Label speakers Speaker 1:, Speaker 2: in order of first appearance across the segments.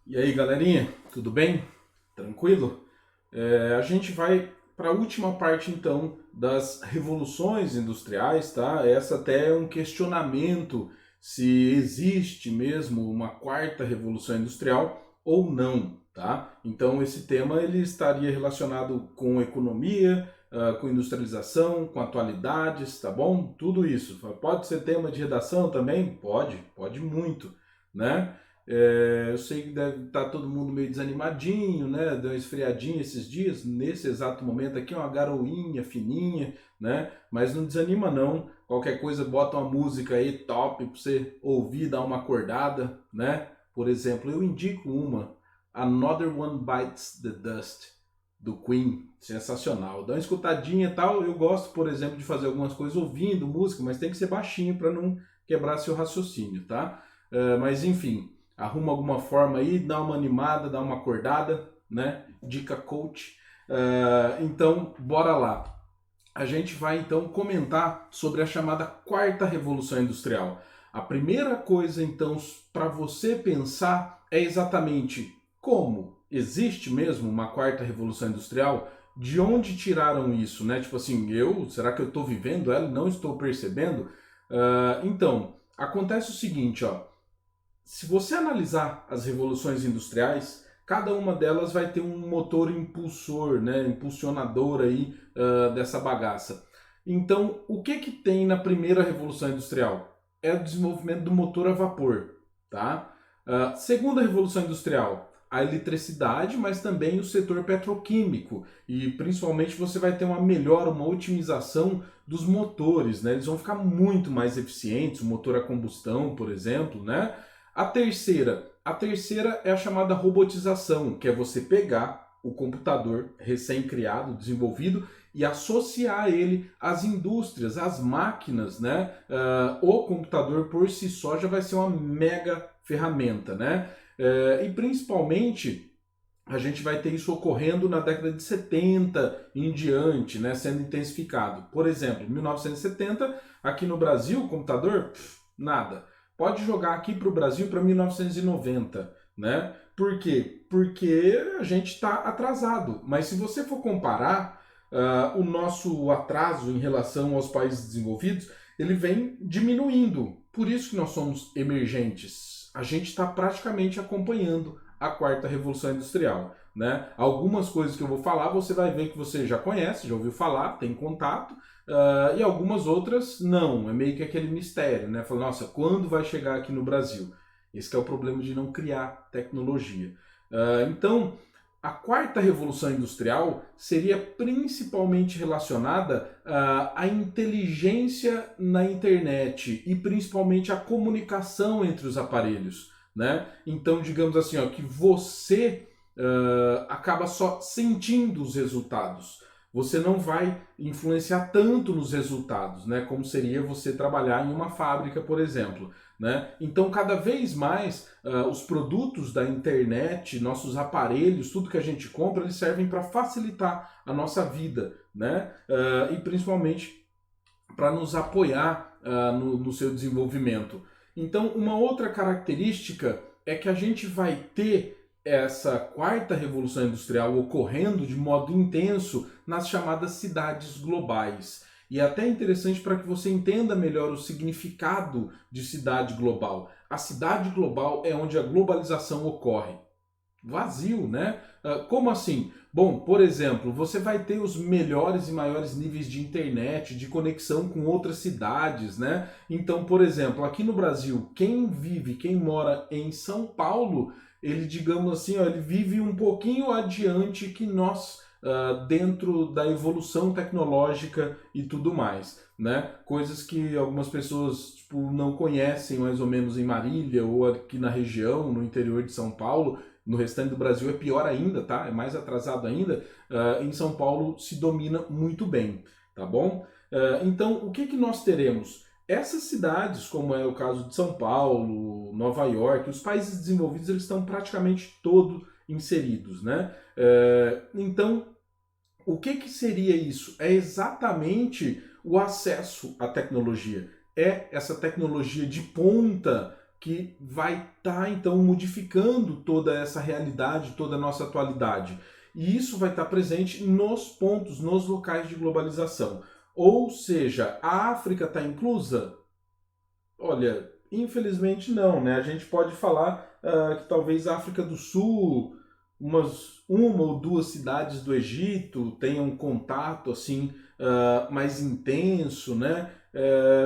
Speaker 1: E aí, galerinha, tudo bem? Tranquilo? A gente vai para a última parte então das revoluções industriais, tá? Essa até é um questionamento se existe mesmo uma quarta revolução industrial ou não, tá? Então esse tema ele estaria relacionado com economia, com industrialização, com atualidades, tá bom? Tudo isso. Pode ser tema de redação também? Pode muito, né? Eu sei que deve estar todo mundo meio desanimadinho, né? Deu uma esfriadinha esses dias. Nesse exato momento aqui, uma garoinha fininha, né? Mas não desanima não. Qualquer coisa, bota uma música aí top pra você ouvir, dar uma acordada, né? Por exemplo, eu indico uma, Another One Bites the Dust, do Queen. Sensacional. Dá uma escutadinha e tal. Eu gosto, por exemplo, de fazer algumas coisas ouvindo música, mas tem que ser baixinho para não quebrar seu raciocínio, tá? Mas enfim, arruma alguma forma aí, dá uma animada, dá uma acordada, né? Dica coach. Então, bora lá. A gente vai então comentar sobre a chamada quarta revolução industrial. A primeira coisa então para você pensar é exatamente como existe mesmo uma quarta revolução industrial? De onde tiraram isso, né? Tipo assim, será que eu estou vivendo ela e não estou percebendo? Então, acontece o seguinte, ó. Se você analisar as revoluções industriais, cada uma delas vai ter um motor impulsor, né, impulsionador aí dessa bagaça. Então, o que que tem na primeira revolução industrial? É o desenvolvimento do motor a vapor, tá? Segunda revolução industrial, a eletricidade, mas também o setor petroquímico e principalmente você vai ter uma melhora, uma otimização dos motores, né? Eles vão ficar muito mais eficientes, o motor a combustão, por exemplo, né? A terceira é a chamada robotização, que é você pegar o computador recém-criado, desenvolvido, e associar ele às indústrias, às máquinas, né? O computador por si só já vai ser uma mega ferramenta, né? E principalmente a gente vai ter isso ocorrendo na década de 70 em diante, né, sendo intensificado. Por exemplo, em 1970, aqui no Brasil, o computador, nada. Pode jogar aqui para o Brasil para 1990, né? Por quê? Porque a gente está atrasado. Mas se você for comparar o nosso atraso em relação aos países desenvolvidos, ele vem diminuindo. Por isso que nós somos emergentes. A gente está praticamente acompanhando a quarta revolução industrial, né? Algumas coisas que eu vou falar você vai ver que você já conhece, já ouviu falar, tem contato, e algumas outras não, é meio que aquele mistério, né? Fala, nossa, quando vai chegar aqui no Brasil? Esse que é o problema de não criar tecnologia. Então, a quarta revolução industrial seria principalmente relacionada à inteligência na internet e principalmente à comunicação entre os aparelhos, né? Então, digamos assim, ó, que você acaba só sentindo os resultados. Você não vai influenciar tanto nos resultados, né? Como seria você trabalhar em uma fábrica, por exemplo. Né? Então, cada vez mais, os produtos da internet, nossos aparelhos, tudo que a gente compra, eles servem para facilitar a nossa vida, né? E principalmente para nos apoiar no seu desenvolvimento. Então, uma outra característica é que a gente vai ter essa quarta revolução industrial ocorrendo de modo intenso nas chamadas cidades globais. E é até interessante para que você entenda melhor o significado de cidade global. A cidade global é onde a globalização ocorre. Vazio, né? Como assim? Bom, por exemplo, você vai ter os melhores e maiores níveis de internet, de conexão com outras cidades, né? Então, por exemplo, aqui no Brasil, quem vive, quem mora em São Paulo, ele, digamos assim, ó, ele vive um pouquinho adiante que nós, dentro da evolução tecnológica e tudo mais, né? Coisas que algumas pessoas tipo, não conhecem mais ou menos em Marília ou aqui na região, no interior de São Paulo. No restante do Brasil é pior ainda, tá? É mais atrasado ainda. Em São Paulo se domina muito bem, tá bom? Então, o que, que nós teremos? Essas cidades, como é o caso de São Paulo, Nova York, os países desenvolvidos eles estão praticamente todos inseridos, né? Então, o que, que seria isso? É exatamente o acesso à tecnologia. É essa tecnologia de ponta que vai estar, então, modificando toda essa realidade, toda a nossa atualidade. E isso vai estar presente nos pontos, nos locais de globalização. Ou seja, a África está inclusa? Olha, infelizmente não, né? A gente pode falar que talvez a África do Sul, uma ou duas cidades do Egito tenham um contato assim mais intenso, né?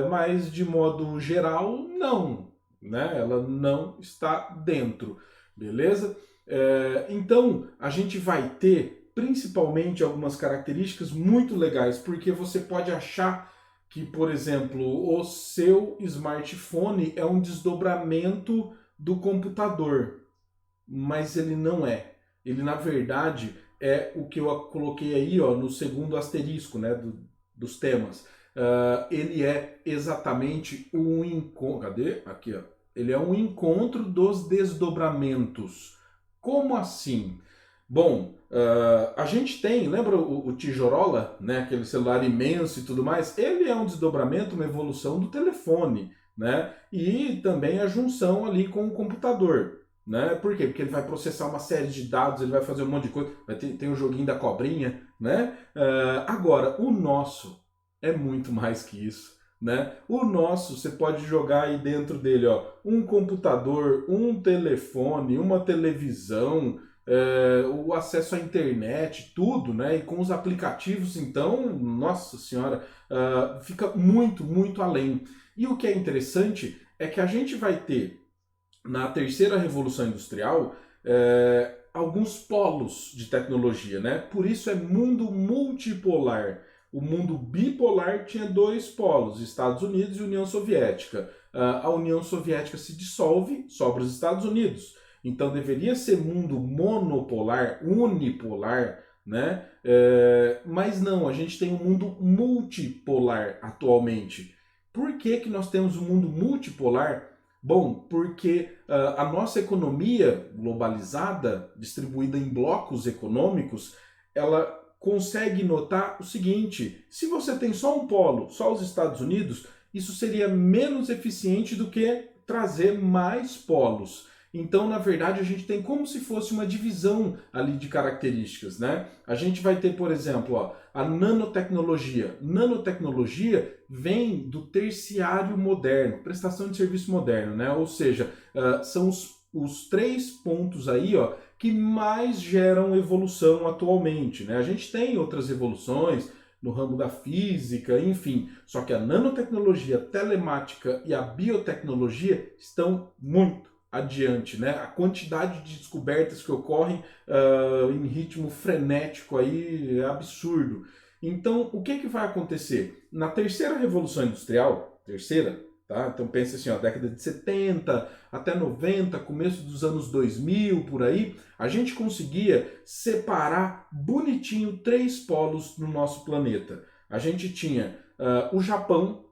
Speaker 1: Mas de modo geral, não, né? Ela não está dentro, beleza? Então a gente vai ter principalmente algumas características muito legais, porque você pode achar que, por exemplo, o seu smartphone é um desdobramento do computador, mas ele não é. Ele, na verdade, é o que eu coloquei aí, ó, no segundo asterisco, né, dos temas. Ele é exatamente um encontro. Cadê? Aqui, ó. Ele é um encontro dos desdobramentos. Como assim? Bom, a gente tem, lembra o Tijorola, né, aquele celular imenso e tudo mais? Ele é um desdobramento, uma evolução do telefone, né? E também a junção ali com o computador. Né? Por quê? Porque ele vai processar uma série de dados, ele vai fazer um monte de coisa, tem um joguinho da cobrinha, né? Agora, o nosso é muito mais que isso, né? O nosso, você pode jogar aí dentro dele, ó, um computador, um telefone, uma televisão, o acesso à internet, tudo, né? E com os aplicativos, então, nossa senhora, fica muito, muito além. E o que é interessante é que a gente vai ter na terceira revolução industrial, alguns polos de tecnologia, né? Por isso é mundo multipolar. O mundo bipolar tinha dois polos, Estados Unidos e União Soviética. A União Soviética se dissolve, sobra os Estados Unidos. Então deveria ser mundo monopolar, unipolar, né? Mas não, a gente tem um mundo multipolar atualmente. Por que que nós temos um mundo multipolar? Bom, porque a nossa economia globalizada, distribuída em blocos econômicos, ela consegue notar o seguinte: se você tem só um polo, só os Estados Unidos, isso seria menos eficiente do que trazer mais polos. Então, na verdade, a gente tem como se fosse uma divisão ali de características, né? A gente vai ter, por exemplo, ó, a nanotecnologia. Nanotecnologia vem do terciário moderno, prestação de serviço moderno, né? Ou seja, são os três pontos aí, ó, que mais geram evolução atualmente, né? A gente tem outras evoluções no ramo da física, enfim, só que a nanotecnologia, a telemática e a biotecnologia estão muito adiante, né? A quantidade de descobertas que ocorrem em ritmo frenético aí é absurdo. Então, o que vai acontecer? Na terceira revolução industrial, tá? Então pensa assim, ó, década de 70 até 90, começo dos anos 2000, por aí, a gente conseguia separar bonitinho três polos no nosso planeta. A gente tinha o Japão,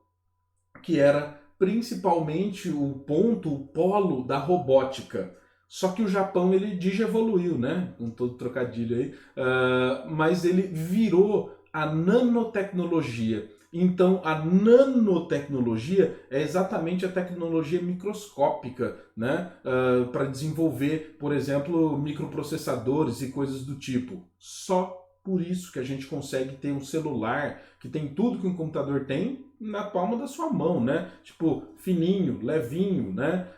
Speaker 1: que era principalmente o ponto, o polo da robótica. Só que o Japão, ele digievoluiu, né? Com todo trocadilho aí. Mas ele virou a nanotecnologia. Então, a nanotecnologia é exatamente a tecnologia microscópica, né? Para desenvolver, por exemplo, microprocessadores e coisas do tipo. Só por isso que a gente consegue ter um celular que tem tudo que um computador tem na palma da sua mão, né? Tipo, fininho, levinho, né?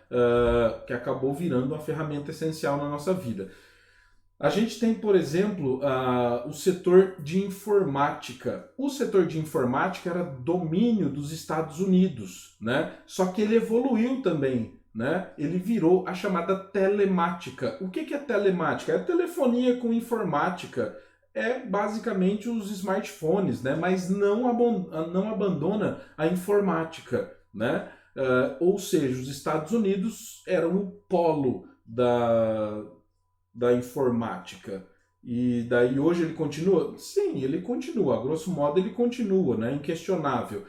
Speaker 1: Que acabou virando uma ferramenta essencial na nossa vida. A gente tem, por exemplo, o setor de informática. O setor de informática era domínio dos Estados Unidos, né? Só que ele evoluiu também, né? Ele virou a chamada telemática. O que é telemática? É telefonia com informática. É basicamente os smartphones, né? Mas não abandona a informática, né? Ou seja, os Estados Unidos eram o polo da informática. E daí hoje ele continua? Sim, ele continua. A grosso modo ele continua, né? Inquestionável.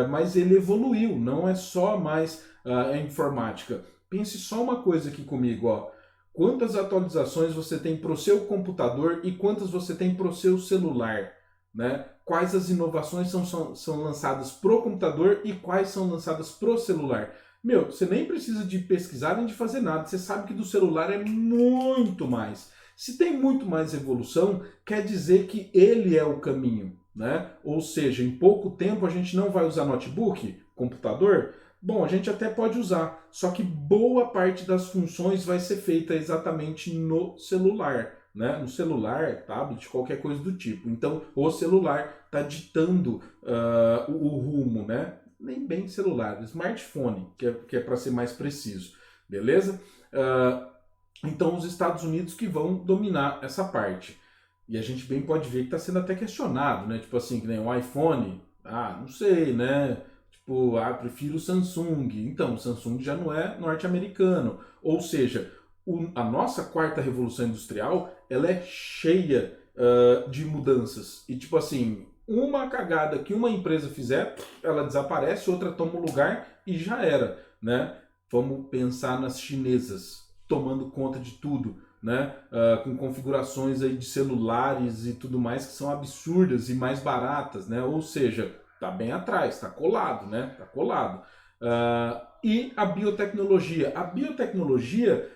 Speaker 1: Mas ele evoluiu, não é só mais a informática. Pense só uma coisa aqui comigo, ó. Quantas atualizações você tem para o seu computador e quantas você tem para o seu celular, né? Quais as inovações são lançadas para o computador e quais são lançadas para o celular. Meu, você nem precisa de pesquisar nem de fazer nada, você sabe que do celular é muito mais. Se tem muito mais evolução, quer dizer que ele é o caminho, né? Ou seja, em pouco tempo a gente não vai usar notebook, computador? Bom, a gente até pode usar, só que boa parte das funções vai ser feita exatamente no celular, né? No celular, tablet, qualquer coisa do tipo. Então, o celular está ditando o rumo, né? Nem bem celular, smartphone, que é para ser mais preciso, beleza? Então, os Estados Unidos que vão dominar essa parte. E a gente bem pode ver que está sendo até questionado, né? Tipo assim, que nem o iPhone, não sei, né? Tipo, prefiro o Samsung. Então, o Samsung já não é norte-americano. Ou seja, a nossa quarta revolução industrial, ela é cheia de mudanças. E tipo assim, uma cagada que uma empresa fizer, ela desaparece, outra toma o lugar e já era, né? Vamos pensar nas chinesas tomando conta de tudo, né? Com configurações aí de celulares e tudo mais que são absurdas e mais baratas, né? Ou seja, tá bem atrás, tá colado, né? Tá colado. E a biotecnologia. A biotecnologia,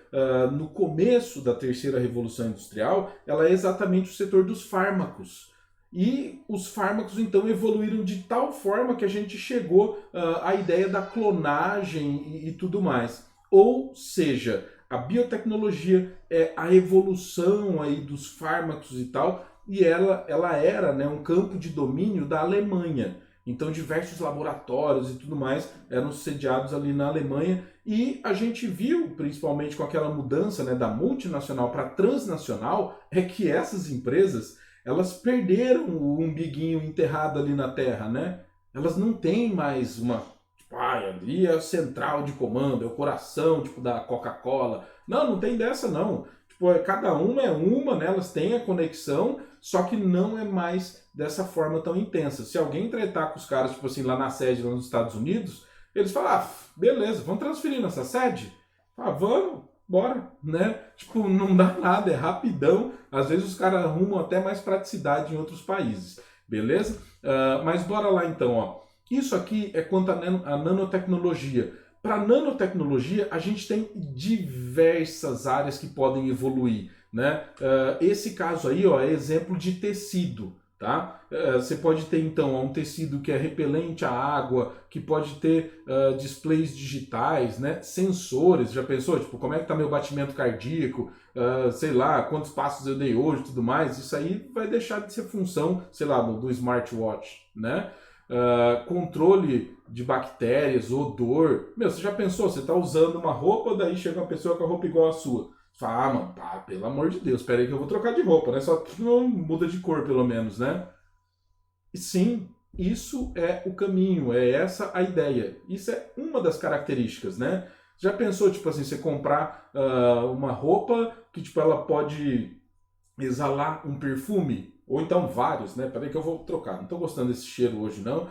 Speaker 1: no começo da terceira revolução industrial, ela é exatamente o setor dos fármacos. E os fármacos então evoluíram de tal forma que a gente chegou à ideia da clonagem e tudo mais. Ou seja, a biotecnologia é a evolução aí dos fármacos e tal, e ela era, né, um campo de domínio da Alemanha. Então diversos laboratórios e tudo mais eram sediados ali na Alemanha, e a gente viu, principalmente com aquela mudança, né, da multinacional para transnacional, é que essas empresas elas perderam o umbiguinho enterrado ali na terra, né? Elas não têm mais uma, tipo, ali é a central de comando, é o coração, tipo, da Coca-Cola. Não, não tem dessa não. Tipo, cada uma é uma, né? Elas têm a conexão, só que não é mais dessa forma tão intensa. Se alguém tretar com os caras, tipo assim, lá na sede, lá nos Estados Unidos, eles falam, beleza, vamos transferir nossa sede? Vamos, bora, né? Tipo, não dá nada, é rapidão. Às vezes os caras arrumam até mais praticidade em outros países, beleza? Mas bora lá então, ó. Isso aqui é quanto a nanotecnologia. Para nanotecnologia, a gente tem diversas áreas que podem evoluir, né? Esse caso aí, ó, é exemplo de tecido. Tá? Você pode ter então um tecido que é repelente à água, que pode ter displays digitais, né? Sensores, já pensou? Tipo, como é que está meu batimento cardíaco, sei lá, quantos passos eu dei hoje e tudo mais. Isso aí vai deixar de ser função, sei lá, do smartwatch, né? Controle de bactérias, odor. Meu, você já pensou? Você está usando uma roupa, daí chega uma pessoa com a roupa igual a sua. Fala, mano, pelo amor de Deus, espera aí que eu vou trocar de roupa, né? Só que não muda de cor, pelo menos, né? E sim, isso é o caminho, é essa a ideia. Isso é uma das características, né? Já pensou, tipo assim, você comprar uma roupa que, tipo, ela pode exalar um perfume? Ou então vários, né? Peraí que eu vou trocar, não tô gostando desse cheiro hoje, não.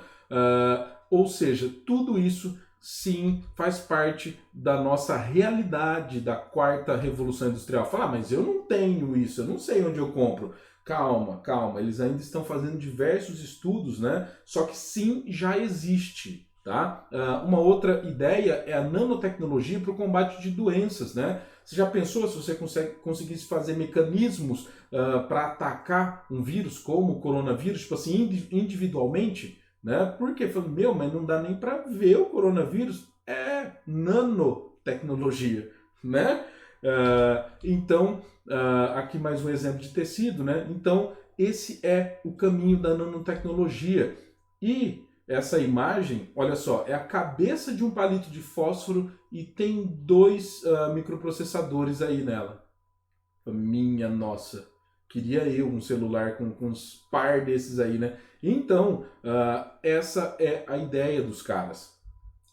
Speaker 1: Ou seja, tudo isso sim faz parte da nossa realidade da quarta revolução industrial. Fala, mas eu não tenho isso, eu não sei onde eu compro. Calma, calma, eles ainda estão fazendo diversos estudos, né? Só que sim, já existe, tá? Uma outra ideia é a nanotecnologia para o combate de doenças, né? Você já pensou se você conseguisse fazer mecanismos para atacar um vírus como o coronavírus, tipo assim, individualmente? Né? Porque falando, mas não dá nem para ver o coronavírus. É nanotecnologia, né? Então, aqui mais um exemplo de tecido, né? Então, esse é o caminho da nanotecnologia. E essa imagem, olha só, é a cabeça de um palito de fósforo e tem dois microprocessadores aí nela. Minha nossa, queria eu um celular com uns par desses aí, né? Então, essa é a ideia dos caras.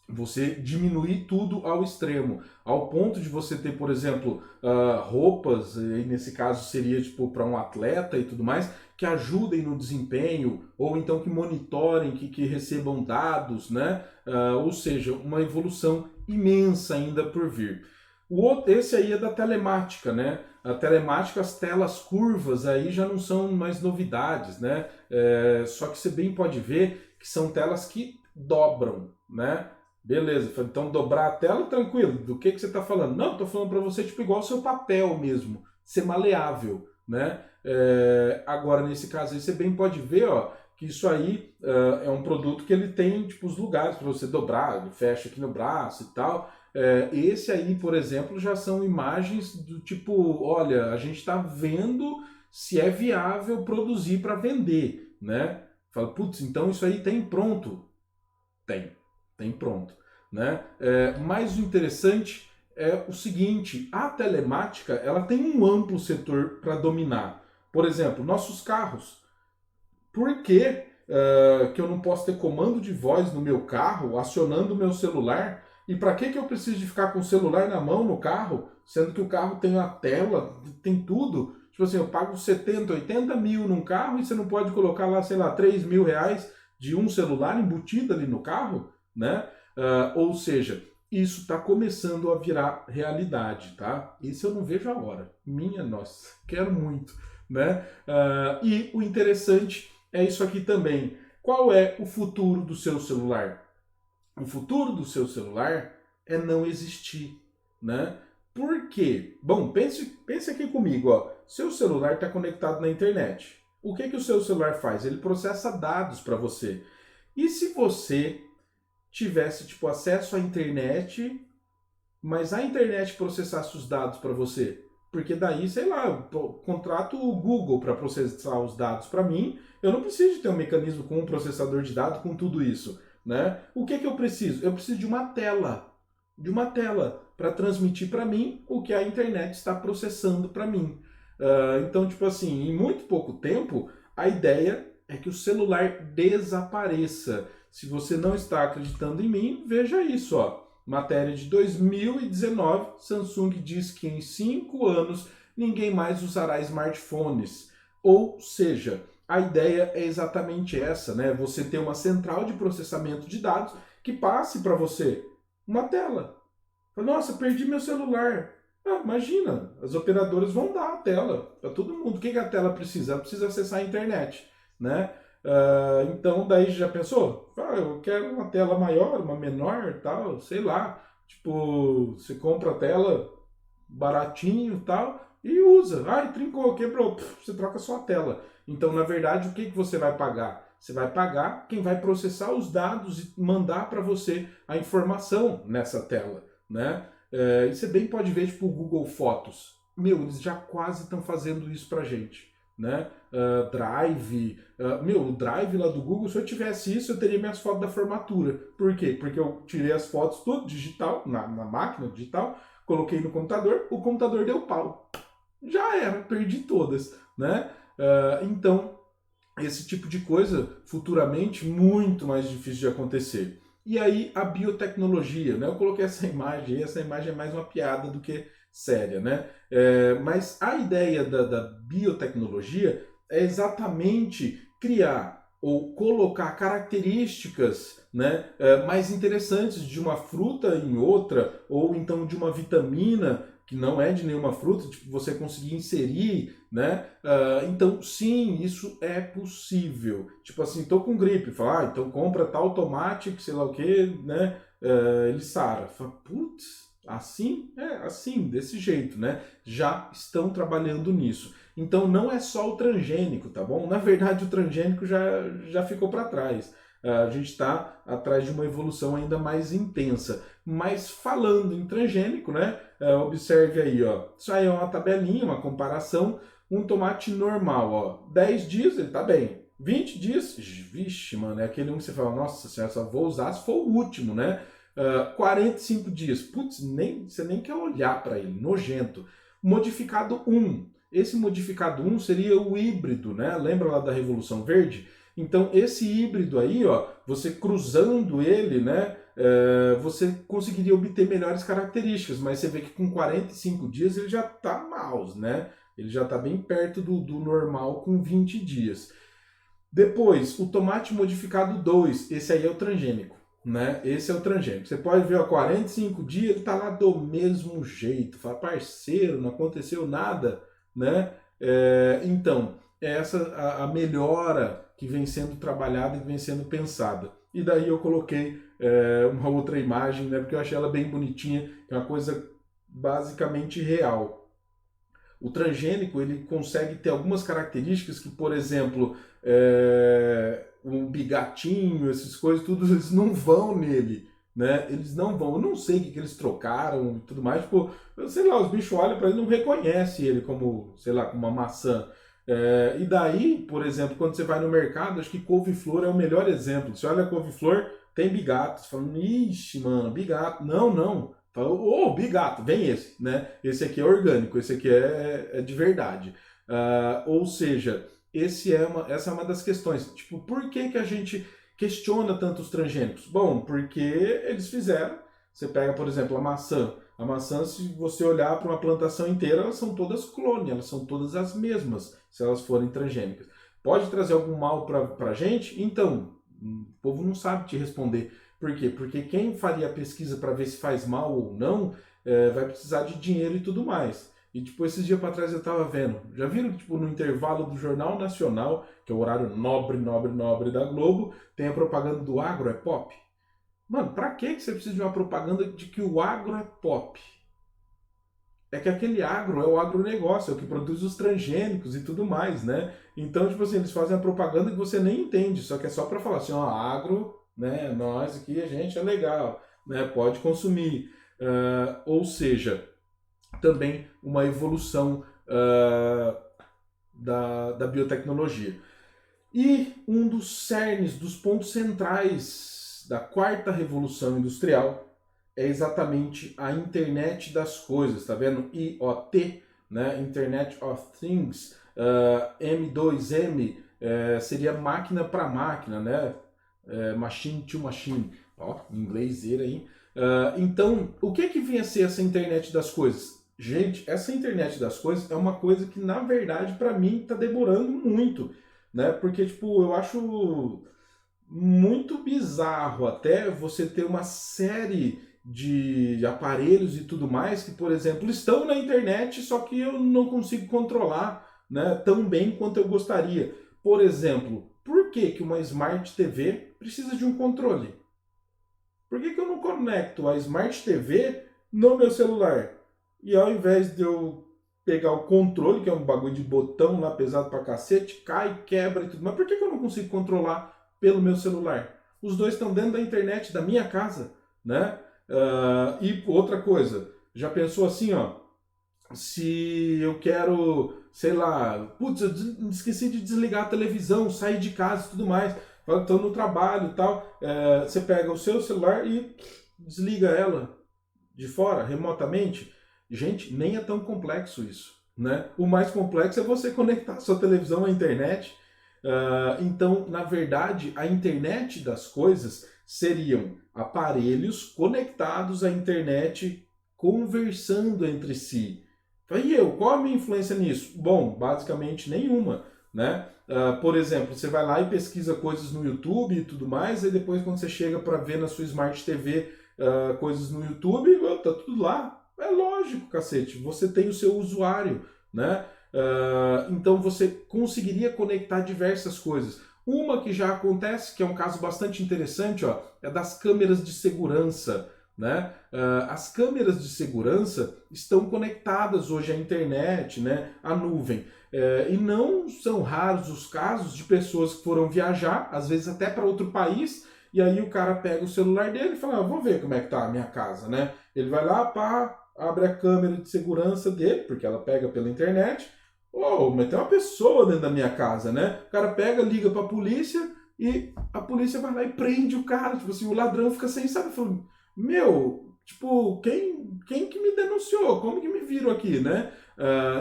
Speaker 1: Você diminuir tudo ao extremo, ao ponto de você ter, por exemplo, roupas, e nesse caso seria tipo para um atleta e tudo mais, que ajudem no desempenho, ou então que monitorem, que recebam dados, né? Ou seja, uma evolução imensa ainda por vir. Esse aí é da telemática, né? A telemática, as telas curvas aí já não são mais novidades, né? Só que você bem pode ver que são telas que dobram, né? Beleza, falei, então dobrar a tela, tranquilo. Do que você está falando? Não, estou falando para você, tipo, igual o seu papel mesmo, ser maleável, né? Agora, nesse caso aí, você bem pode ver, ó, que isso aí é um produto que ele tem, tipo, os lugares para você dobrar, ele fecha aqui no braço e tal. Esse aí, por exemplo, já são imagens do tipo, olha, a gente está vendo se é viável produzir para vender, né? Fala, putz, então isso aí tem pronto. Tem pronto, né? Mas o interessante é o seguinte, a telemática ela tem um amplo setor para dominar. Por exemplo, nossos carros. Por que que eu não posso ter comando de voz no meu carro, acionando o meu celular? E para que eu preciso de ficar com o celular na mão no carro, sendo que o carro tem a tela, tem tudo? Tipo assim, eu pago 70, 80 mil num carro e você não pode colocar lá, sei lá, 3 mil reais de um celular embutido ali no carro, né? Ou seja, isso está começando a virar realidade, tá? Isso eu não vejo a hora. Minha nossa, quero muito, né? E o interessante é isso aqui também. Qual é o futuro do seu celular? O futuro do seu celular é não existir, né? Por quê? Bom, pense aqui comigo, ó. Seu celular está conectado na internet. O que o seu celular faz? Ele processa dados para você. E se você tivesse tipo acesso à internet, mas a internet processasse os dados para você? Porque daí, sei lá, eu contrato o Google para processar os dados para mim, eu não preciso de ter um mecanismo com um processador de dados com tudo isso, né? O que eu preciso? Eu preciso de uma tela para transmitir para mim o que a internet está processando para mim. Então, tipo assim, em muito pouco tempo, a ideia é que o celular desapareça. Se você não está acreditando em mim, veja isso, ó. Matéria de 2019, Samsung diz que em 5 anos ninguém mais usará smartphones. Ou seja, a ideia é exatamente essa, né? Você ter uma central de processamento de dados que passe para você uma tela. Nossa, perdi meu celular. Imagina, as operadoras vão dar a tela para todo mundo. O que a tela precisa? Ela precisa acessar a internet, né? Então, daí já pensou? Eu quero uma tela maior, uma menor, tal, sei lá. Tipo, você compra a tela baratinho, tal, e usa. Ai, trincou, quebrou, você troca só a tela. Então, na verdade, o que você vai pagar? Você vai pagar quem vai processar os dados e mandar para você a informação nessa tela, né? E você bem pode ver, tipo, o Google Fotos. Meu, eles já quase estão fazendo isso pra gente, né? Drive. O Drive lá do Google, se eu tivesse isso, eu teria minhas fotos da formatura. Por quê? Porque eu tirei as fotos tudo digital, na máquina digital, coloquei no computador, o computador deu pau. Já era, perdi todas, né? Então, esse tipo de coisa, futuramente, muito mais difícil de acontecer. E aí, a biotecnologia, né? Eu coloquei essa imagem é mais uma piada do que séria, né? Mas a ideia da biotecnologia é exatamente criar ou colocar características, né, mais interessantes de uma fruta em outra, ou então de uma vitamina que não é de nenhuma fruta, tipo, você conseguir inserir, né? Então, sim, isso é possível. Tipo assim, tô com gripe, fala, então compra tal tomate, que sei lá o que, né? Ele sara. Fala, putz, assim? Assim, desse jeito, né? Já estão trabalhando nisso. Então, não é só o transgênico, tá bom? Na verdade, o transgênico já ficou para trás. A gente está atrás de uma evolução ainda mais intensa. Mas falando em transgênico, né? Observe aí, ó. Isso aí é uma tabelinha, uma comparação. Um tomate normal, ó. 10 dias ele tá bem. 20 dias, vixe, mano, é aquele um que você fala, nossa senhora, só vou usar se for o último, né? 45 dias, putz, você nem quer olhar para ele, nojento. Modificado 1. Esse modificado 1 seria o híbrido, né? Lembra lá da Revolução Verde? Então, esse híbrido aí, ó, você cruzando ele, né? Você conseguiria obter melhores características, mas você vê que com 45 dias ele já está mouse, né? Ele já está bem perto do normal com 20 dias. Depois, o tomate modificado 2, esse aí é o transgênico, né? Esse é o transgênico. Você pode ver, ó, 45 dias ele está lá do mesmo jeito. Fala, parceiro, não aconteceu nada, né? Então, essa a melhora que vem sendo trabalhada e que vem sendo pensada. e daí eu coloquei uma outra imagem, né, porque eu achei ela bem bonitinha, é uma coisa basicamente real. O transgênico ele consegue ter algumas características que, por exemplo, o bigatinho, essas coisas, tudo, eles não vão nele, né? Eles não vão. Eu não sei o que eles trocaram e tudo mais. Tipo, sei lá, os bichos olham para ele e não reconhecem ele como, sei lá, como uma maçã. E daí, por exemplo, quando você vai no mercado, acho que couve-flor é o melhor exemplo. Você olha a couve-flor, tem bigato. Você fala, ixi, mano, bigato. Não, não. Fala, ô, bigato, vem esse, né? Esse aqui é orgânico, esse aqui é de verdade. Ou seja, essa é uma das questões. Tipo, por que a gente questiona tanto os transgênicos? Bom, porque eles fizeram. Você pega, por exemplo, a maçã. A maçã, se você olhar para uma plantação inteira, elas são todas clone, elas são todas as mesmas, se elas forem transgênicas. Pode trazer algum mal para a gente? Então, o povo não sabe te responder. Por quê? Porque quem faria a pesquisa para ver se faz mal ou não, vai precisar de dinheiro e tudo mais. E tipo, esses dias para trás eu tava vendo. Já viram que tipo, no intervalo do Jornal Nacional, que é o horário nobre, nobre, nobre da Globo, tem a propaganda do agro é pop? Mano, pra que você precisa de uma propaganda de que o agro é pop? É que aquele agro é o agronegócio, é o que produz os transgênicos e tudo mais, né? Então, tipo assim, eles fazem a propaganda que você nem entende, só que é só para falar assim, ó, agro, né, nós aqui, a gente é legal, né, pode consumir. Ou seja, também uma evolução da biotecnologia. E um dos cernes, dos pontos centrais da quarta revolução industrial é exatamente a internet das coisas, tá vendo? IoT, né? Internet of Things, M2M, seria máquina para máquina, né? Machine to machine, ó, em inglês aí. Então, o que vem a ser essa internet das coisas? Gente, essa internet das coisas é uma coisa que, na verdade, para mim, está demorando muito, né? Porque, tipo, eu acho muito bizarro até você ter uma série de aparelhos e tudo mais que, por exemplo, estão na internet, só que eu não consigo controlar, né, tão bem quanto eu gostaria. Por exemplo, por que uma Smart TV precisa de um controle? Por que eu não conecto a Smart TV no meu celular? E ao invés de eu pegar o controle, que é um bagulho de botão lá pesado pra cacete, cai, quebra e tudo, mas por que eu não consigo controlar pelo meu celular? Os dois estão dentro da internet da minha casa, né? E outra coisa, já pensou assim, ó, se eu quero, sei lá, putz, eu esqueci de desligar a televisão, sair de casa e tudo mais, estou no trabalho e tal, você pega o seu celular e desliga ela de fora, remotamente. Gente, nem é tão complexo isso, né? O mais complexo é você conectar a sua televisão à internet. Então, na verdade, a internet das coisas seriam aparelhos conectados à internet conversando entre si. E eu, qual a minha influência nisso? Bom, basicamente nenhuma, né? Por exemplo, você vai lá e pesquisa coisas no YouTube e tudo mais, e depois quando você chega para ver na sua Smart TV coisas no YouTube, tá tudo lá. É lógico, cacete, você tem o seu usuário, né? Então você conseguiria conectar diversas coisas. Uma que já acontece, que é um caso bastante interessante, ó, é das câmeras de segurança, né? As câmeras de segurança estão conectadas hoje à internet, né? À nuvem. E não são raros os casos de pessoas que foram viajar, às vezes até para outro país, e aí o cara pega o celular dele e fala, vou ver como é que tá a minha casa, né? Ele vai lá, pá, abre a câmera de segurança dele, porque ela pega pela internet. Oh, mas tem uma pessoa dentro da minha casa, né? O cara pega, liga pra polícia e a polícia vai lá e prende o cara. Tipo assim, o ladrão fica sem saber. Falando, meu, tipo, quem que me denunciou? Como que me viram aqui, né?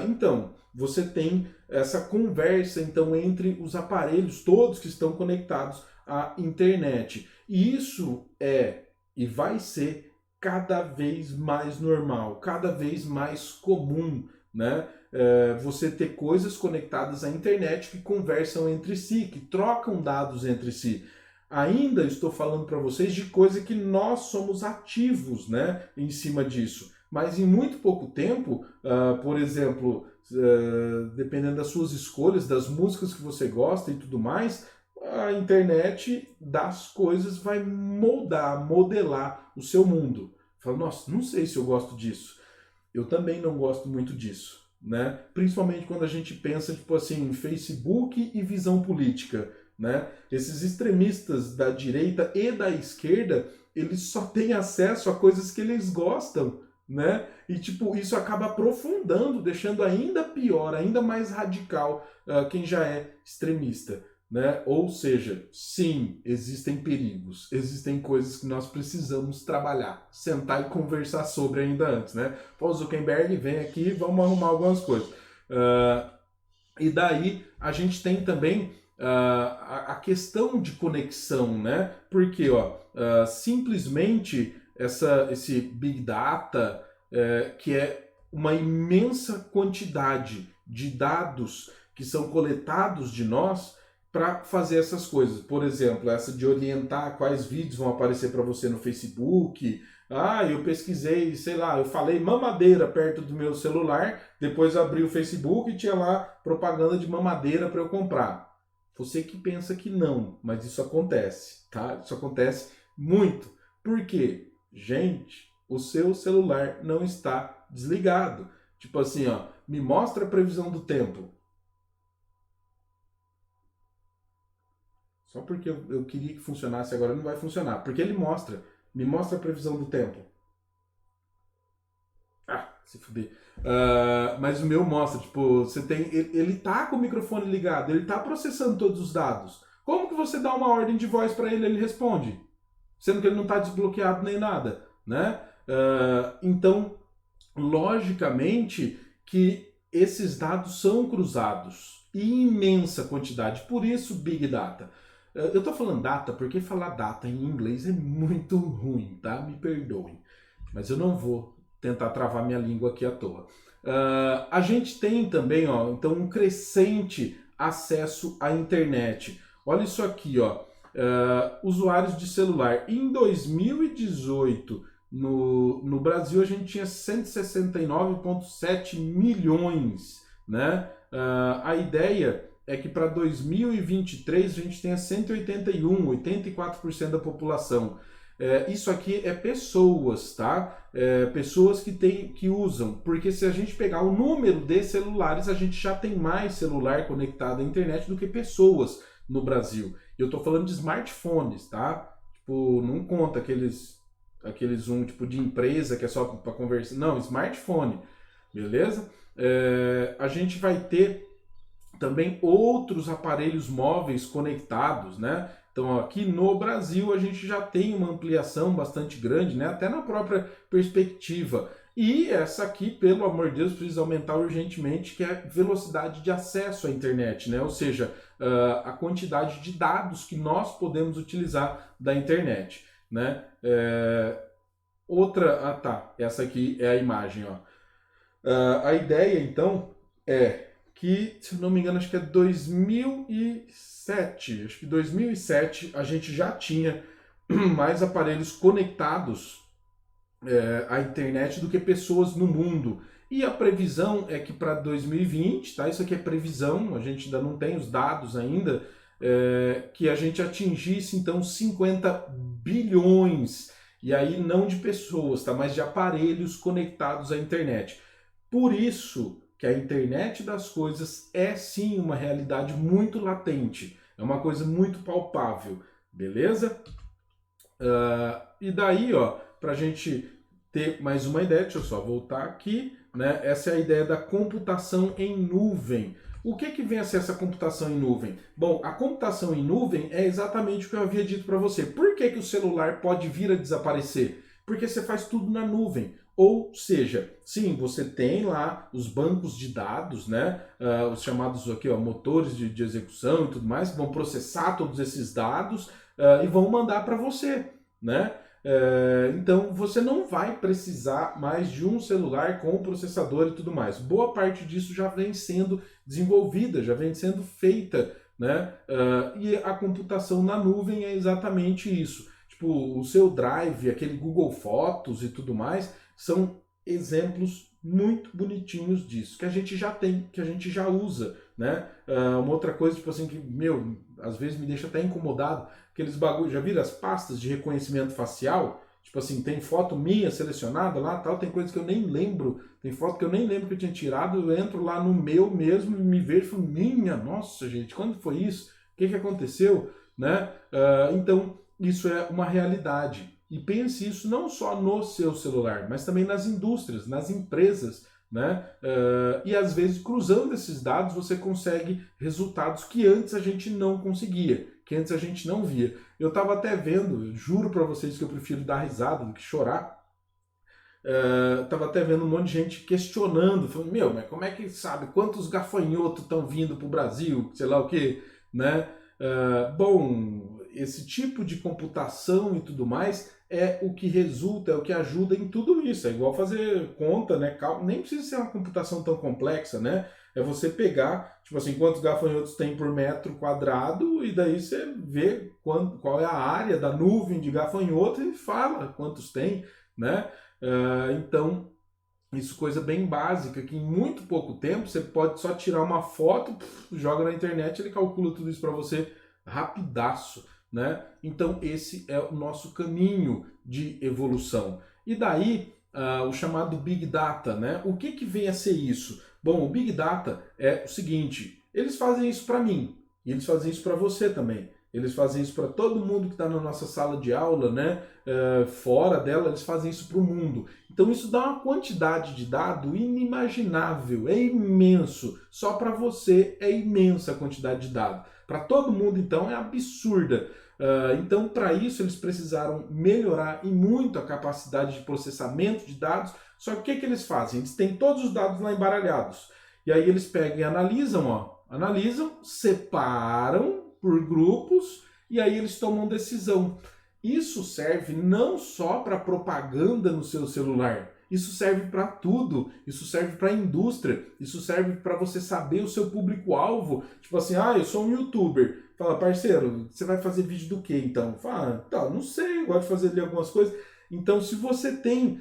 Speaker 1: Então, você tem essa conversa então entre os aparelhos todos que estão conectados à internet. E isso é e vai ser cada vez mais normal, cada vez mais comum, né? Você ter coisas conectadas à internet que conversam entre si, que trocam dados entre si. Ainda estou falando para vocês de coisa que nós somos ativos, né, em cima disso. Mas em muito pouco tempo, por exemplo, dependendo das suas escolhas, das músicas que você gosta e tudo mais, a internet das coisas vai modelar o seu mundo. Fala, nossa, não sei se eu gosto disso. Eu também não gosto muito disso, né? Principalmente quando a gente pensa, tipo assim, em Facebook e visão política, né? Esses extremistas da direita e da esquerda, eles só têm acesso a coisas que eles gostam, né? E, tipo, isso acaba aprofundando, deixando ainda pior, ainda mais radical quem já é extremista. Né? Ou seja, sim, existem perigos, existem coisas que nós precisamos trabalhar, sentar e conversar sobre ainda antes, né? Pô, Zuckerberg, vem aqui, vamos arrumar algumas coisas. E daí a gente tem também a questão de conexão, né? Porque simplesmente esse Big Data, que é uma imensa quantidade de dados que são coletados de nós, para fazer essas coisas. Por exemplo, essa de orientar quais vídeos vão aparecer para você no Facebook. Ah, eu pesquisei, sei lá, eu falei mamadeira perto do meu celular, depois abri o Facebook e tinha lá propaganda de mamadeira para eu comprar. Você que pensa que não, mas isso acontece, tá? Isso acontece muito. Por quê? Gente, o seu celular não está desligado. Tipo assim, me mostra a previsão do tempo. Só porque eu queria que funcionasse agora não vai funcionar. Porque ele me mostra a previsão do tempo. Ah, se fuder. Mas o meu mostra, tipo, você tem. Ele tá com o microfone ligado, ele tá processando todos os dados. Como que você dá uma ordem de voz para ele e ele responde? Sendo que ele não tá desbloqueado nem nada, né? Então, logicamente que esses dados são cruzados em imensa quantidade. Por isso, Big Data. Eu tô falando data porque falar data em inglês é muito ruim, tá? Me perdoem. Mas eu não vou tentar travar minha língua aqui à toa. A gente tem também, então, um crescente acesso à internet. Olha isso aqui, usuários de celular. Em 2018, no Brasil, a gente tinha 169,7 milhões, né? A ideia é que para 2023 a gente tenha 181, 84% da população. Isso aqui é pessoas, tá? Pessoas que usam, porque se a gente pegar o número de celulares, a gente já tem mais celular conectado à internet do que pessoas no Brasil. Eu estou falando de smartphones, tá? Tipo, não conta aqueles tipo de empresa que é só para conversar. Não, smartphone, beleza? A gente vai ter também outros aparelhos móveis conectados, né? Então aqui no Brasil a gente já tem uma ampliação bastante grande, né? Até na própria perspectiva. E essa aqui, pelo amor de Deus, precisa aumentar urgentemente, que é a velocidade de acesso à internet, né? Ou seja, a quantidade de dados que nós podemos utilizar da internet, né? Essa aqui é a imagem, a ideia, então, é que, se não me engano, acho que é 2007. Acho que 2007 a gente já tinha mais aparelhos conectados à internet do que pessoas no mundo. E a previsão é que para 2020, tá? Isso aqui é previsão, a gente ainda não tem os dados ainda, que a gente atingisse então 50 bilhões. E aí não de pessoas, tá? Mas de aparelhos conectados à internet. Por isso que a internet das coisas é sim uma realidade muito latente, é uma coisa muito palpável, beleza? E daí, para a gente ter mais uma ideia, deixa eu só voltar aqui, né? Essa é a ideia da computação em nuvem. O que vem a ser essa computação em nuvem? Bom, a computação em nuvem é exatamente o que eu havia dito para você. Por que o celular pode vir a desaparecer? Porque você faz tudo na nuvem. Ou seja, sim, você tem lá os bancos de dados, né? Os chamados aqui, motores de execução e tudo mais, que vão processar todos esses dados e vão mandar para você, né? Então você não vai precisar mais de um celular com processador e tudo mais. Boa parte disso já vem sendo desenvolvida, já vem sendo feita, né? E a computação na nuvem é exatamente isso. Tipo, o seu Drive, aquele Google Fotos e tudo mais, são exemplos muito bonitinhos disso, que a gente já tem, que a gente já usa, né? Uma outra coisa, tipo assim, que, meu, às vezes me deixa até incomodado, aqueles bagulho, já viram as pastas de reconhecimento facial? Tipo assim, tem foto minha selecionada lá, tal, tem coisas que eu nem lembro, tem foto que eu nem lembro que eu tinha tirado, eu entro lá no meu mesmo e me vejo e falo, minha, nossa, gente, quando foi isso? O que aconteceu? Né? Então, isso é uma realidade. E pense isso não só no seu celular, mas também nas indústrias, nas empresas, né? E às vezes, cruzando esses dados, você consegue resultados que antes a gente não conseguia, que antes a gente não via. Eu estava até vendo, juro para vocês que eu prefiro dar risada do que chorar. Estava até vendo um monte de gente questionando, falando, meu, mas como é que sabe quantos gafanhotos estão vindo para o Brasil, sei lá o quê, né? Bom, esse tipo de computação e tudo mais é o que resulta, é o que ajuda em tudo isso. É igual fazer conta, né? Nem precisa ser uma computação tão complexa, né? É você pegar, tipo assim, quantos gafanhotos tem por metro quadrado e daí você vê qual é a área da nuvem de gafanhoto e fala quantos tem, né? Então, isso é coisa bem básica, que em muito pouco tempo você pode só tirar uma foto, joga na internet, ele calcula tudo isso para você rapidaço, né? Então esse é o nosso caminho de evolução. E daí o chamado Big Data, né? O que vem a ser isso? Bom, o Big Data é o seguinte, eles fazem isso para mim, e eles fazem isso para você também. Eles fazem isso para todo mundo que está na nossa sala de aula, né? Fora dela, eles fazem isso para o mundo. Então isso dá uma quantidade de dado inimaginável, é imenso. Só para você é imensa a quantidade de dado. Para todo mundo, então, é absurda. Então, para isso, eles precisaram melhorar e muito a capacidade de processamento de dados. Só que o que eles fazem? Eles têm todos os dados lá embaralhados. E aí eles pegam e analisam, separam por grupos e aí eles tomam decisão. Isso serve não só para propaganda no seu celular, isso serve para tudo, isso serve para a indústria, isso serve para você saber o seu público-alvo. Tipo assim, eu sou um youtuber. Fala, parceiro, você vai fazer vídeo do quê então? Fala, tá, não sei, eu gosto de fazer ali algumas coisas. Então, se você tem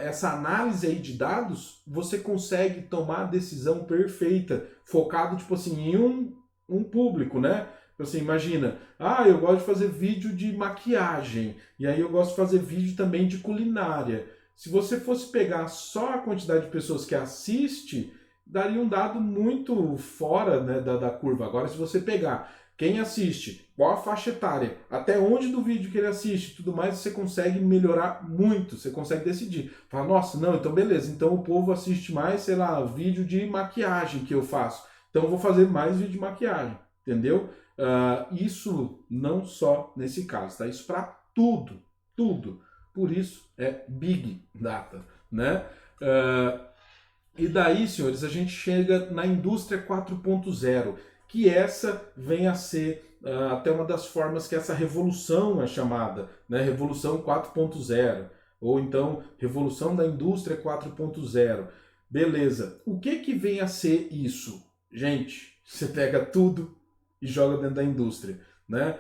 Speaker 1: essa análise aí de dados, você consegue tomar a decisão perfeita, focado, tipo assim, em um público, né? Assim, imagina, eu gosto de fazer vídeo de maquiagem, e aí eu gosto de fazer vídeo também de culinária. Se você fosse pegar só a quantidade de pessoas que assiste, daria um dado muito fora, né, da curva. Agora, se você pegar quem assiste, qual a faixa etária, até onde do vídeo que ele assiste, tudo mais, você consegue melhorar muito, você consegue decidir. Fala, nossa, não, então beleza, então o povo assiste mais, sei lá, vídeo de maquiagem que eu faço. Então eu vou fazer mais vídeo de maquiagem, entendeu? Isso não só nesse caso, tá? Isso para tudo, tudo. Por isso é Big Data, né? E daí, senhores, a gente chega na indústria 4.0, que essa vem a ser até uma das formas que essa revolução é chamada, né? Revolução 4.0, ou então Revolução da Indústria 4.0. Beleza. O que vem a ser isso? Gente, você pega tudo e joga dentro da indústria, né?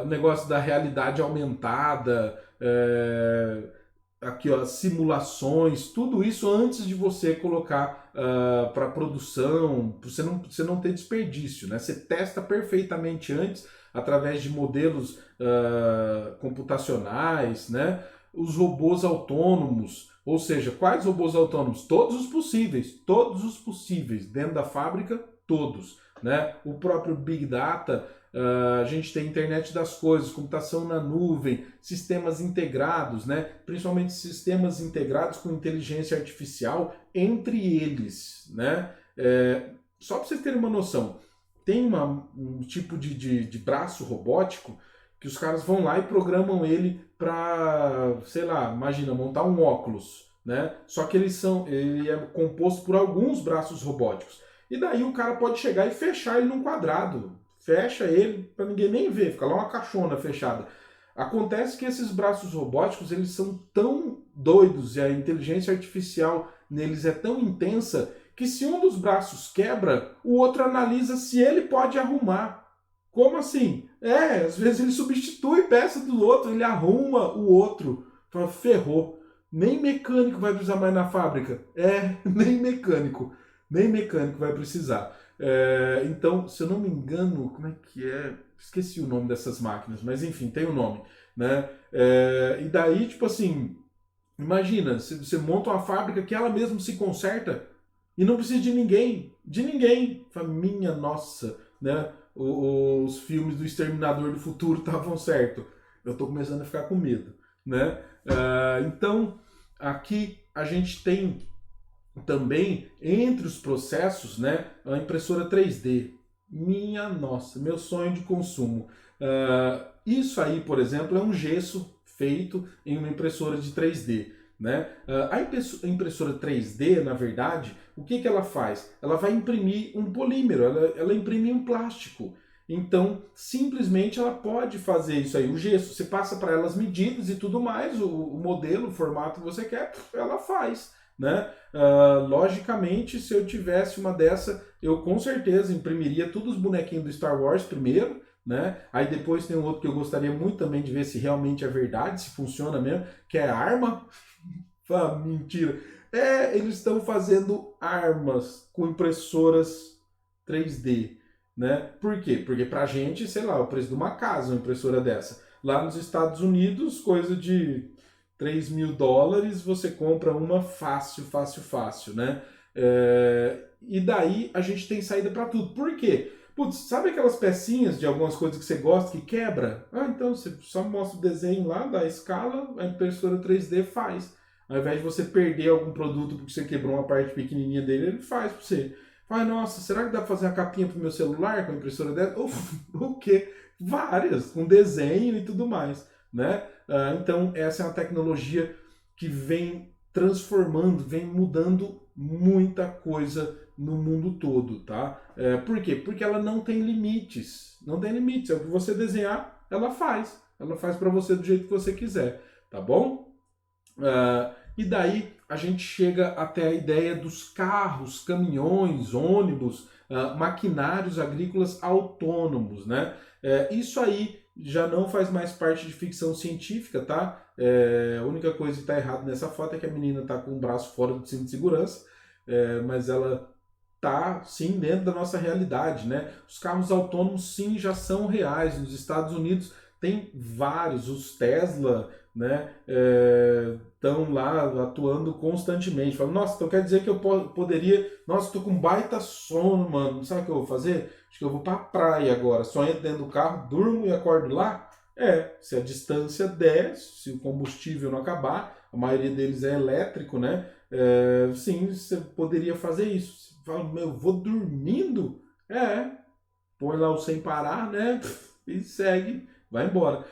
Speaker 1: O negócio da realidade aumentada, aqui ó, simulações, tudo isso antes de você colocar para produção, para você não ter desperdício, né? Você testa perfeitamente antes através de modelos computacionais, né? Os robôs autônomos, ou seja, quais robôs autônomos? Todos os possíveis dentro da fábrica, todos. Né? O próprio Big Data, a gente tem internet das coisas, computação na nuvem, sistemas integrados, né? Principalmente sistemas integrados com inteligência artificial entre eles. Né? Só para vocês terem uma noção, tem um tipo de braço robótico que os caras vão lá e programam ele para, sei lá, imagina, montar um óculos. Né? Só que ele é composto por alguns braços robóticos. E daí o cara pode chegar e fechar ele num quadrado. Fecha ele para ninguém nem ver, fica lá uma caixona fechada. Acontece que esses braços robóticos, eles são tão doidos e a inteligência artificial neles é tão intensa que se um dos braços quebra, o outro analisa se ele pode arrumar. Como assim? Às vezes ele substitui peça do outro, ele arruma o outro. Fala, ferrou. Nem mecânico vai precisar mais na fábrica. Nem mecânico vai precisar. Então, se eu não me engano, como é que é? Esqueci o nome dessas máquinas, mas enfim, tem o nome, né? E daí, tipo assim, imagina, você monta uma fábrica que ela mesma se conserta e não precisa de ninguém. Fala, minha nossa, né? Os filmes do Exterminador do Futuro estavam certo. Eu tô começando a ficar com medo, né? Então, aqui a gente tem também, entre os processos, né, a impressora 3D. Minha nossa, meu sonho de consumo. Isso aí, por exemplo, é um gesso feito em uma impressora de 3D. Né? A impressora 3D, na verdade, o que ela faz? Ela vai imprimir um polímero, ela imprime um plástico. Então, simplesmente ela pode fazer isso aí, o gesso. Você passa para ela as medidas e tudo mais, o modelo, o formato que você quer, ela faz. Né? Logicamente, se eu tivesse uma dessa, eu com certeza imprimiria todos os bonequinhos do Star Wars primeiro, né? Aí depois tem um outro que eu gostaria muito também de ver se realmente é verdade, se funciona mesmo, que é a arma. Mentira. Eles estão fazendo armas com impressoras 3D, né? Por quê? Porque pra gente, sei lá, o preço de uma casa, uma impressora dessa. Lá nos Estados Unidos, coisa de $3.000, você compra uma fácil, né? E daí a gente tem saída para tudo. Por quê? Putz, sabe aquelas pecinhas de algumas coisas que você gosta que quebra? Então você só mostra o desenho lá, dá a escala, a impressora 3D faz. Ao invés de você perder algum produto porque você quebrou uma parte pequenininha dele, ele faz para você. Nossa, será que dá para fazer uma capinha pro meu celular com a impressora dessa? O quê? Várias, com desenho e tudo mais, né? Então, essa é uma tecnologia que vem transformando, vem mudando muita coisa no mundo todo, tá? Por quê? Porque ela não tem limites. Não tem limites. É o que você desenhar, ela faz. Ela faz para você do jeito que você quiser, tá bom? E daí a gente chega até a ideia dos carros, caminhões, ônibus, maquinários agrícolas autônomos, né? Isso aí já não faz mais parte de ficção científica, tá? A única coisa que está errada nessa foto é que a menina está com o braço fora do cinto de segurança, mas ela tá sim dentro da nossa realidade, né? Os carros autônomos sim já são reais. Nos Estados Unidos tem vários, os Tesla, né? Estão lá atuando constantemente. Falam, nossa, então quer dizer que eu poderia. Nossa, tô com baita sono, mano. Sabe o que eu vou fazer? Acho que eu vou pra praia agora. Só entro dentro do carro, durmo e acordo lá. Se a distância der, se o combustível não acabar, a maioria deles é elétrico, né? Sim, você poderia fazer isso. Você fala, meu, vou dormindo? Põe lá o sem parar, né? E segue, vai embora.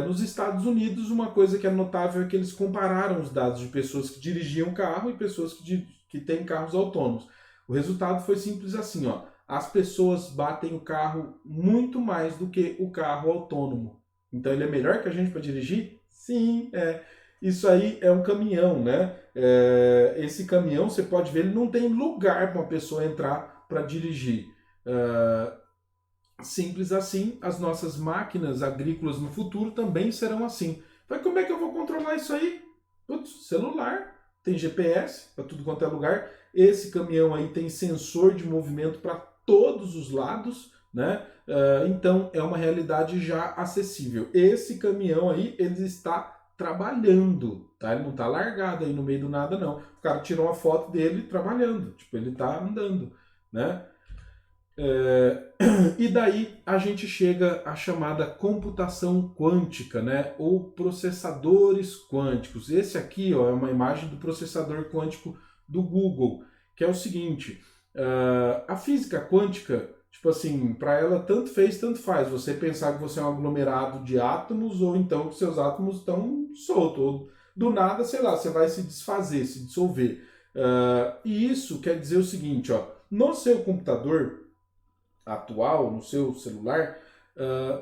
Speaker 1: Nos Estados Unidos, uma coisa que é notável é que eles compararam os dados de pessoas que dirigiam carro e pessoas que têm carros autônomos. O resultado foi simples assim, ó. As pessoas batem o carro muito mais do que o carro autônomo. Então ele é melhor que a gente para dirigir? Sim, Isso aí é um caminhão, né? Esse caminhão, você pode ver, ele não tem lugar para uma pessoa entrar para dirigir. Simples assim, as nossas máquinas agrícolas no futuro também serão assim. Mas como é que eu vou controlar isso aí? Putz, celular, tem GPS para tudo quanto é lugar. Esse caminhão aí tem sensor de movimento para todos os lados, né? Então é uma realidade já acessível. Esse caminhão aí, ele está trabalhando, tá? Ele não está largado aí no meio do nada, não. O cara tirou uma foto dele trabalhando, tipo, ele está andando, né? E daí a gente chega à chamada computação quântica, né? Ou processadores quânticos. Esse aqui, ó, é uma imagem do processador quântico do Google, que é o seguinte: a física quântica, tipo assim, para ela tanto fez, tanto faz. Você pensar que você é um aglomerado de átomos ou então que seus átomos estão soltos. Ou do nada, sei lá, você vai se desfazer, se dissolver. E isso quer dizer o seguinte, ó, no seu computador atual, no seu celular,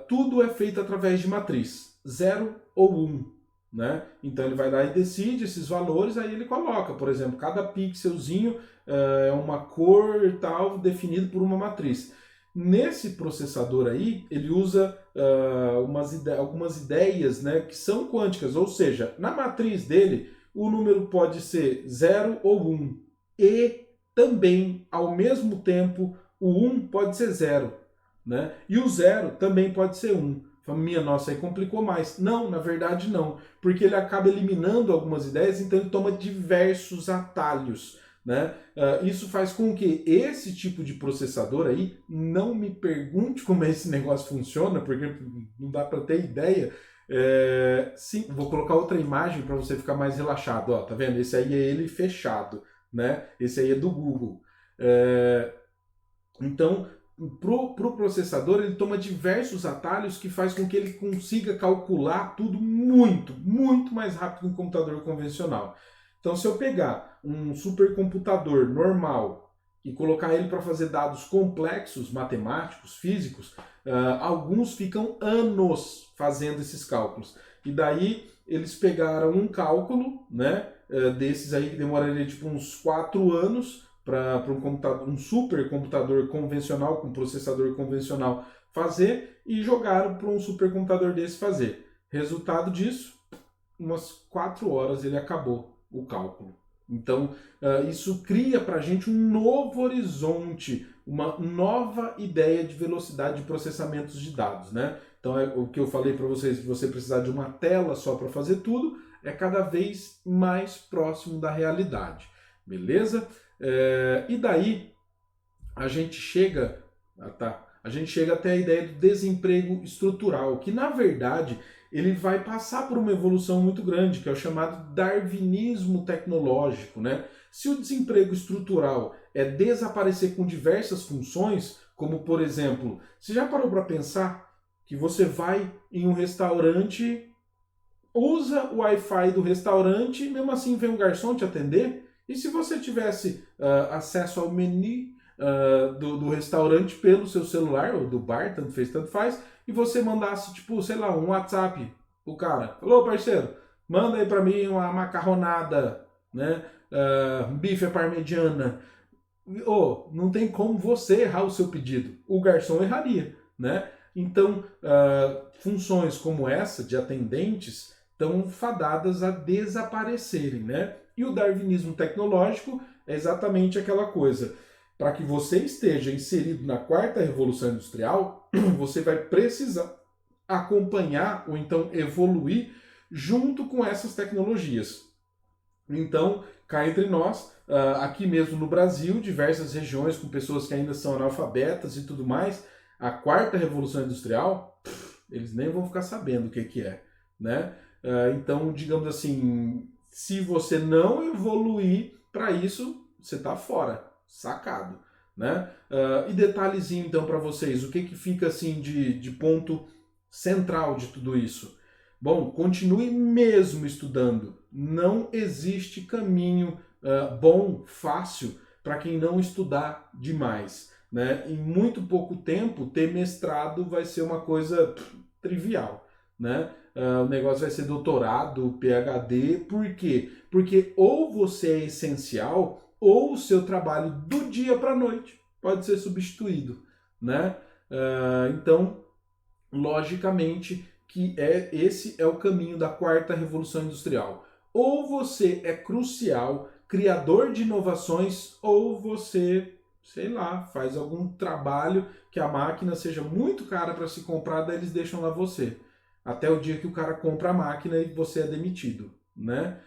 Speaker 1: tudo é feito através de matriz, 0 ou 1. Né? Então ele vai lá e decide esses valores, aí ele coloca, por exemplo, cada pixelzinho é uma cor e tal, definido por uma matriz. Nesse processador aí, ele usa algumas ideias, né, que são quânticas, ou seja, na matriz dele, o número pode ser 0 ou 1. E também, ao mesmo tempo, o 1 pode ser 0. Né? E o 0 também pode ser 1. Minha nossa, aí complicou mais. Não, na verdade não. Porque ele acaba eliminando algumas ideias, então ele toma diversos atalhos. Né? Isso faz com que esse tipo de processador aí, não me pergunte como esse negócio funciona, porque não dá para ter ideia. Sim, vou colocar outra imagem para você ficar mais relaxado. Ó, tá vendo? Esse aí é ele fechado. Né? Esse aí é do Google. Então, pro processador, ele toma diversos atalhos que faz com que ele consiga calcular tudo muito, muito mais rápido que um computador convencional. Então, se eu pegar um supercomputador normal e colocar ele para fazer dados complexos, matemáticos, físicos, alguns ficam anos fazendo esses cálculos. E daí eles pegaram um cálculo, né, desses aí que demoraria tipo uns 4 anos para um supercomputador convencional, com processador convencional fazer, e jogaram para um supercomputador desse fazer. Resultado disso, umas 4 horas ele acabou o cálculo. Então, isso cria para a gente um novo horizonte, uma nova ideia de velocidade de processamentos de dados. Né? Então, o que eu falei para vocês, se você precisar de uma tela só para fazer tudo, é cada vez mais próximo da realidade. Beleza? E daí a gente chega até a ideia do desemprego estrutural, que na verdade ele vai passar por uma evolução muito grande, que é o chamado darwinismo tecnológico. Né? Se o desemprego estrutural é desaparecer com diversas funções, como por exemplo, você já parou para pensar que você vai em um restaurante, usa o Wi-Fi do restaurante, mesmo assim vem um garçom te atender? E se você tivesse acesso ao menu do restaurante pelo seu celular, ou do bar, tanto fez, tanto faz, e você mandasse, tipo, sei lá, um WhatsApp pro cara. Alô, parceiro, manda aí pra mim uma macarronada, né? Um bife à parmegiana. Não tem como você errar o seu pedido. O garçom erraria, né? Então, funções como essa, de atendentes, estão fadadas a desaparecerem, né? E o darwinismo tecnológico é exatamente aquela coisa. Para que você esteja inserido na quarta revolução industrial, você vai precisar acompanhar ou então evoluir junto com essas tecnologias. Então, cá entre nós, aqui mesmo no Brasil, diversas regiões com pessoas que ainda são analfabetas e tudo mais, a quarta revolução industrial, eles nem vão ficar sabendo o que é, né? Então, digamos assim, se você não evoluir para isso, você está fora, sacado, né? E detalhezinho então para vocês, o que fica assim de ponto central de tudo isso? Bom, continue mesmo estudando. Não existe caminho bom, fácil, para quem não estudar demais. Né? Em muito pouco tempo, ter mestrado vai ser uma coisa trivial. Né? O negócio vai ser doutorado, PhD. Por quê? Porque ou você é essencial, ou o seu trabalho do dia para a noite pode ser substituído. Né? Então, logicamente, que esse é o caminho da quarta revolução industrial. Ou você é crucial, criador de inovações, ou você, sei lá, faz algum trabalho que a máquina seja muito cara para se comprar, daí eles deixam lá você. Até o dia que o cara compra a máquina e você é demitido, né?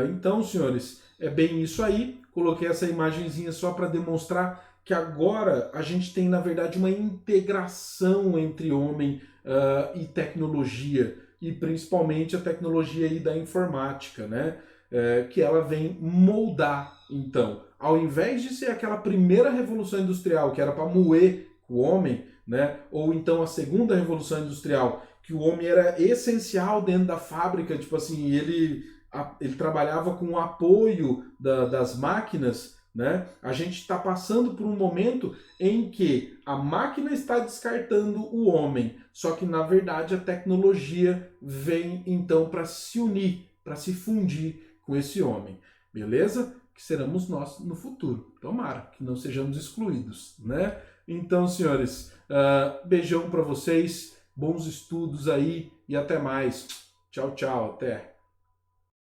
Speaker 1: Então, senhores, é bem isso aí. Coloquei essa imagenzinha só para demonstrar que agora a gente tem, na verdade, uma integração entre homem e tecnologia, e principalmente a tecnologia aí da informática, né? Que ela vem moldar, então. Ao invés de ser aquela primeira revolução industrial, que era para moer o homem, né? Ou então a segunda revolução industrial, que o homem era essencial dentro da fábrica, tipo assim, ele trabalhava com o apoio das máquinas, né? A gente está passando por um momento em que a máquina está descartando o homem, só que na verdade a tecnologia vem então para se unir, para se fundir com esse homem, beleza? Que seremos nós no futuro, tomara que não sejamos excluídos, né? Então, senhores, beijão para vocês, bons estudos aí e até mais. Tchau, tchau, até.